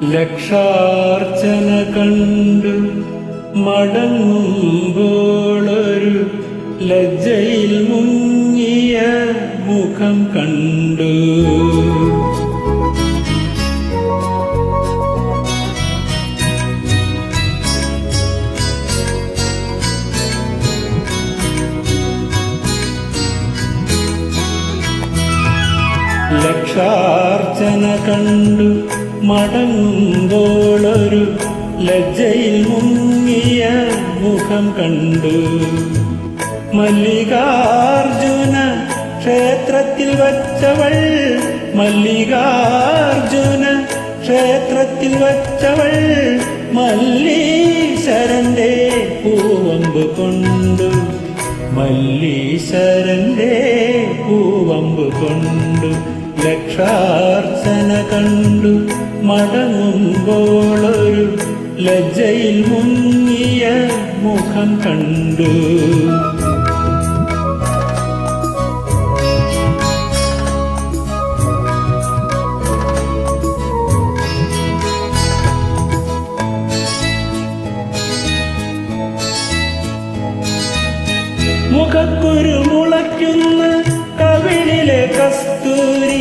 ലക്ഷാർച്ചന കണ്ടു മടങ്ങുമ്പോളൊരു ലജ്ജയിൽ മുങ്ങിയ മുഖം കണ്ടു. ലക്ഷാർച്ചന കണ്ടു മടങ്ങുമ്പോളൊരു ലജ്ജയിൽ മുങ്ങിയ മുഖം കണ്ടു. മല്ലികാർജുന ക്ഷേത്രത്തിൽ വച്ചവൾ, മല്ലികാർജുന ക്ഷേത്രത്തിൽ വച്ചവൾ മല്ലീശ്വരന്റെ പൂവമ്പ് കൊണ്ടു, മല്ലീശ്വരന്റെ പൂവമ്പ് കൊണ്ടു. ലക്ഷാർച്ചന കണ്ടു മടങ്ങുമ്പോളൊരു ലജ്ജയിൽ മുങ്ങിയ മുഖം കണ്ടു. മുഖക്കുരു മുളയ്ക്കുന്ന കവിളിലെ കസ്തൂരി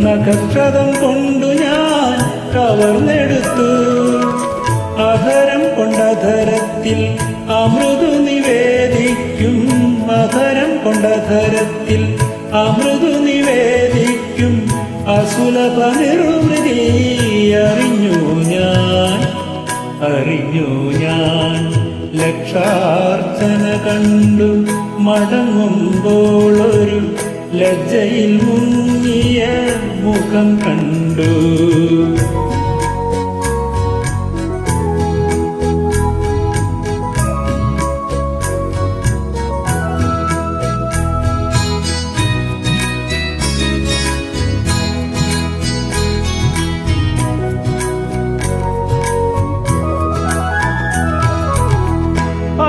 നഖക്ഷതം കൊണ്ടു ഞാൻ കവർന്നെടുത്തു. അധരം കൊണ്ടധരത്തിൽ അമൃതു നിവേദിക്കും, അധരം കൊണ്ടധരത്തിൽ അമൃതു നിവേദിക്കും അസുലഭ നിർവൃതി അറിഞ്ഞു ഞാൻ, അറിഞ്ഞു ഞാൻ. ലക്ഷാർച്ചന കണ്ടു മടങ്ങുമ്പോളൊരു ലജ്ജയിൽ മുങ്ങിയ മുഖം കണ്ടു.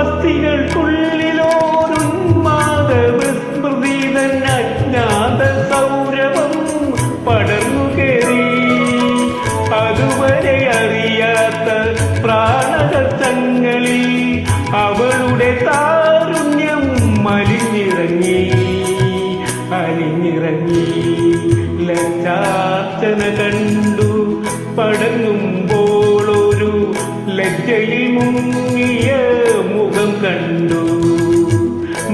അസ്ഥികൾക്കുള്ളിലോരുന്മാദവിസ്മൃതിതൻ അജ്ഞാത സൗരഭം പടർന്നു കയറി. അതുവരെ അറിയാത്ത പ്രാണകങ്ങളിൽ അവളുടെ താരുണ്യം അലിഞ്ഞിറങ്ങി, അലിഞ്ഞിറങ്ങി. ലജ്ജാർച്ചന കണ്ടു പടങ്ങുമ്പോളൊരു ലജ്ജയിൽ മുങ്ങിയ മുഖം കണ്ടു.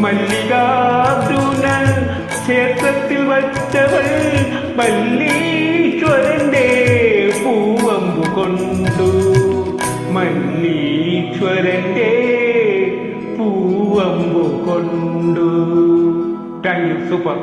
മല്ലികാർജുന ക്ഷേത്രത്തിൽ വച്ചവൾ മല്ലീശ്വരന്റെ പൂവമ്പു കൊണ്ടു, മല്ലീശ്വരന്റെ പൂവമ്പു കൊണ്ടു. Thank you. സൂപ്പർ.